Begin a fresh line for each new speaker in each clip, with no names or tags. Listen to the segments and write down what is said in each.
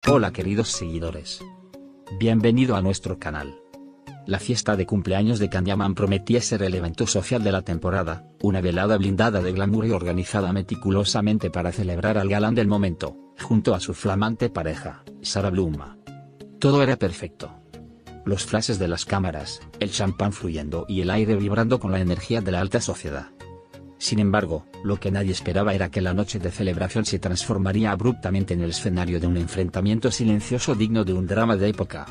Hola queridos seguidores. Bienvenido a nuestro canal. La fiesta de cumpleaños de Can Yaman prometía ser el evento social de la temporada, una velada blindada de glamour y organizada meticulosamente para celebrar al galán del momento, junto a su flamante pareja, Sarah Bloom. Todo era perfecto. Los flashes de las cámaras, el champán fluyendo y el aire vibrando con la energía de la alta sociedad. Sin embargo, lo que nadie esperaba era que la noche de celebración se transformaría abruptamente en el escenario de un enfrentamiento silencioso digno de un drama de época.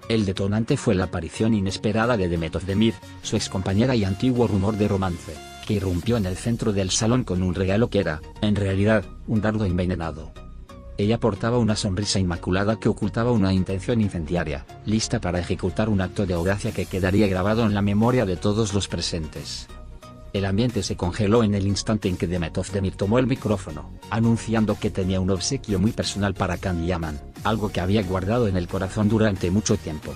El detonante fue la aparición inesperada de Demet Özdemir, su excompañera y antiguo rumor de romance, que irrumpió en el centro del salón con un regalo que era, en realidad, un dardo envenenado. Ella portaba una sonrisa inmaculada que ocultaba una intención incendiaria, lista para ejecutar un acto de audacia que quedaría grabado en la memoria de todos los presentes. El ambiente se congeló en el instante en que Demet Özdemir tomó el micrófono, anunciando que tenía un obsequio muy personal para Can Yaman, algo que había guardado en el corazón durante mucho tiempo.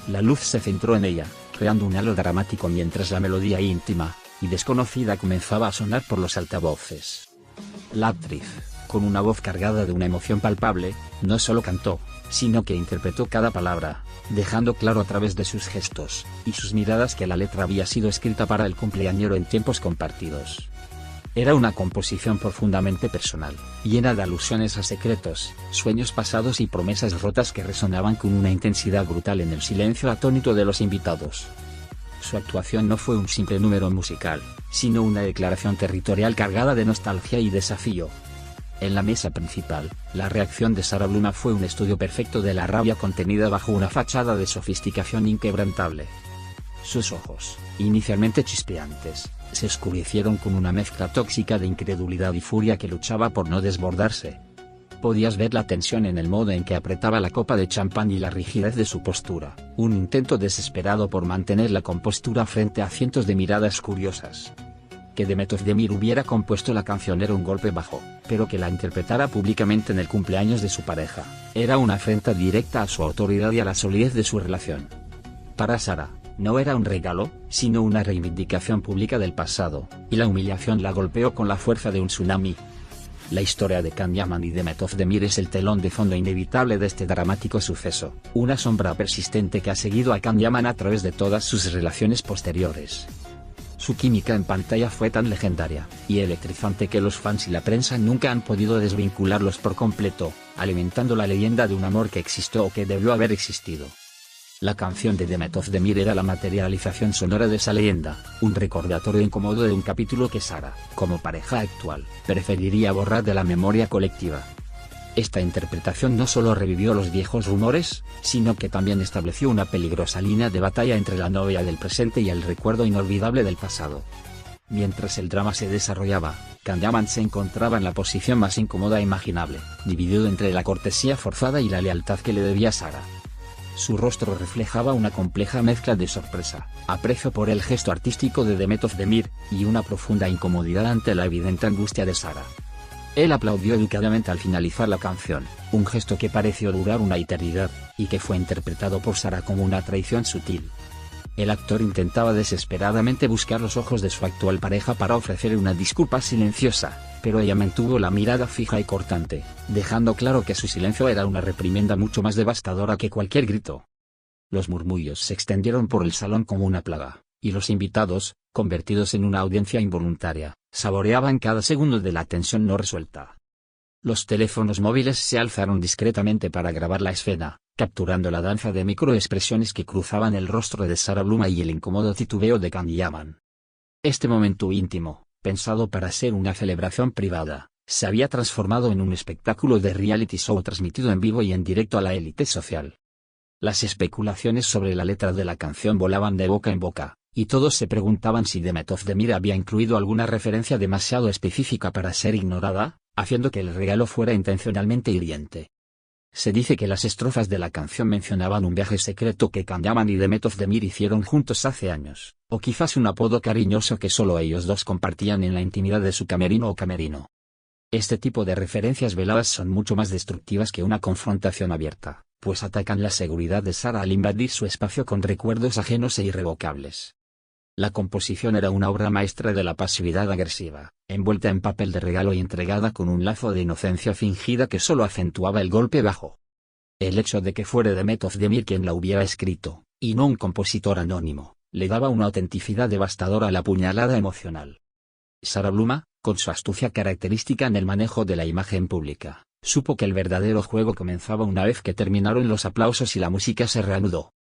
La luz se centró en ella, creando un halo dramático mientras la melodía íntima y desconocida comenzaba a sonar por los altavoces. La actriz, con una voz cargada de una emoción palpable, no solo cantó, sino que interpretó cada palabra, dejando claro a través de sus gestos y sus miradas que la letra había sido escrita para el cumpleañero en tiempos compartidos. Era una composición profundamente personal, llena de alusiones a secretos, sueños pasados y promesas rotas que resonaban con una intensidad brutal en el silencio atónito de los invitados. Su actuación no fue un simple número musical, sino una declaración territorial cargada de nostalgia y desafío. En la mesa principal, la reacción de Sarah Bloom fue un estudio perfecto de la rabia contenida bajo una fachada de sofisticación inquebrantable. Sus ojos, inicialmente chispeantes, se oscurecieron con una mezcla tóxica de incredulidad y furia que luchaba por no desbordarse. Podías ver la tensión en el modo en que apretaba la copa de champán y la rigidez de su postura, un intento desesperado por mantener la compostura frente a cientos de miradas curiosas. Que Demet Özdemir hubiera compuesto la canción era un golpe bajo, pero que la interpretara públicamente en el cumpleaños de su pareja, era una afrenta directa a su autoridad y a la solidez de su relación. Para Sarah, no era un regalo, sino una reivindicación pública del pasado, y la humillación la golpeó con la fuerza de un tsunami. La historia de Can Yaman y Demet Özdemir es el telón de fondo inevitable de este dramático suceso, una sombra persistente que ha seguido a Can Yaman a través de todas sus relaciones posteriores. Su química en pantalla fue tan legendaria y electrizante que los fans y la prensa nunca han podido desvincularlos por completo, alimentando la leyenda de un amor que existió o que debió haber existido. La canción de Demet Özdemir era la materialización sonora de esa leyenda, un recordatorio incómodo de un capítulo que Sarah, como pareja actual, preferiría borrar de la memoria colectiva. Esta interpretación no solo revivió los viejos rumores, sino que también estableció una peligrosa línea de batalla entre la novia del presente y el recuerdo inolvidable del pasado. Mientras el drama se desarrollaba, Can Yaman se encontraba en la posición más incómoda imaginable, dividido entre la cortesía forzada y la lealtad que le debía Sarah. Su rostro reflejaba una compleja mezcla de sorpresa, aprecio por el gesto artístico de Demet Özdemir, y una profunda incomodidad ante la evidente angustia de Sarah. Él aplaudió educadamente al finalizar la canción, un gesto que pareció durar una eternidad, y que fue interpretado por Sarah como una traición sutil. El actor intentaba desesperadamente buscar los ojos de su actual pareja para ofrecer una disculpa silenciosa, pero ella mantuvo la mirada fija y cortante, dejando claro que su silencio era una reprimenda mucho más devastadora que cualquier grito. Los murmullos se extendieron por el salón como una plaga, y los invitados, convertidos en una audiencia involuntaria, saboreaban cada segundo de la tensión no resuelta. Los teléfonos móviles se alzaron discretamente para grabar la escena, capturando la danza de microexpresiones que cruzaban el rostro de Sarah Bloom y el incómodo titubeo de Can Yaman. Este momento íntimo, pensado para ser una celebración privada, se había transformado en un espectáculo de reality show transmitido en vivo y en directo a la élite social. Las especulaciones sobre la letra de la canción volaban de boca en boca, y todos se preguntaban si Demet Özdemir había incluido alguna referencia demasiado específica para ser ignorada, haciendo que el regalo fuera intencionalmente hiriente. Se dice que las estrofas de la canción mencionaban un viaje secreto que Can Yaman y Demet Özdemir hicieron juntos hace años, o quizás un apodo cariñoso que solo ellos dos compartían en la intimidad de su camerino o camerino. Este tipo de referencias veladas son mucho más destructivas que una confrontación abierta, pues atacan la seguridad de Sarah al invadir su espacio con recuerdos ajenos e irrevocables. La composición era una obra maestra de la pasividad agresiva, envuelta en papel de regalo y entregada con un lazo de inocencia fingida que solo acentuaba el golpe bajo. El hecho de que fuera Demet Özdemir quien la hubiera escrito, y no un compositor anónimo, le daba una autenticidad devastadora a la puñalada emocional. Sara Bluma, con su astucia característica en el manejo de la imagen pública, supo que el verdadero juego comenzaba una vez que terminaron los aplausos y la música se reanudó.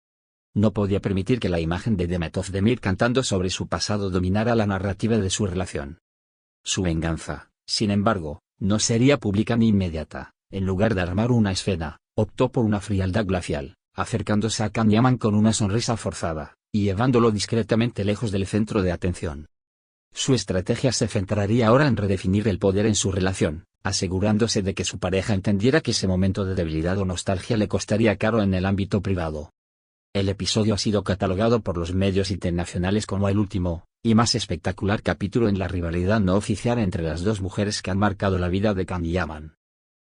No podía permitir que la imagen de Demet Özdemir cantando sobre su pasado dominara la narrativa de su relación. Su venganza, sin embargo, no sería pública ni inmediata. En lugar de armar una escena, optó por una frialdad glacial, acercándose a Can Yaman con una sonrisa forzada, y llevándolo discretamente lejos del centro de atención. Su estrategia se centraría ahora en redefinir el poder en su relación, asegurándose de que su pareja entendiera que ese momento de debilidad o nostalgia le costaría caro en el ámbito privado. El episodio ha sido catalogado por los medios internacionales como el último, y más espectacular capítulo en la rivalidad no oficial entre las dos mujeres que han marcado la vida de Can Yaman.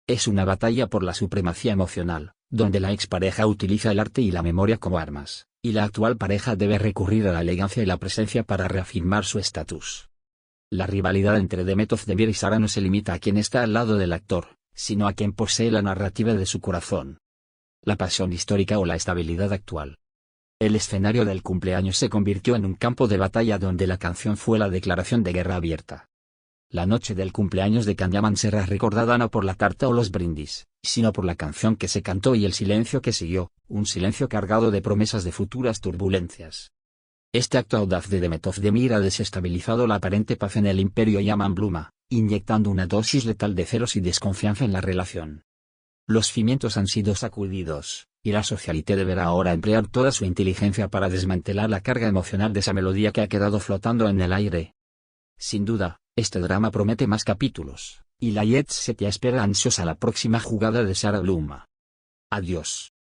Es una batalla por la supremacía emocional, donde la expareja utiliza el arte y la memoria como armas, y la actual pareja debe recurrir a la elegancia y la presencia para reafirmar su estatus. La rivalidad entre Demet Özdemir y Sara no se limita a quien está al lado del actor, sino a quien posee la narrativa de su corazón. La pasión histórica o la estabilidad actual. El escenario del cumpleaños se convirtió en un campo de batalla donde la canción fue la declaración de guerra abierta. La noche del cumpleaños de Can Yaman será recordada no por la tarta o los brindis, sino por la canción que se cantó y el silencio que siguió, un silencio cargado de promesas de futuras turbulencias. Este acto audaz de Demet Özdemir ha desestabilizado la aparente paz en el imperio Yaman Bluma, inyectando una dosis letal de celos y desconfianza en la relación. Los cimientos han sido sacudidos, y la socialité deberá ahora emplear toda su inteligencia para desmantelar la carga emocional de esa melodía que ha quedado flotando en el aire. Sin duda, este drama promete más capítulos, y la jet set ya espera ansiosa la próxima jugada de Sara Bluma. Adiós.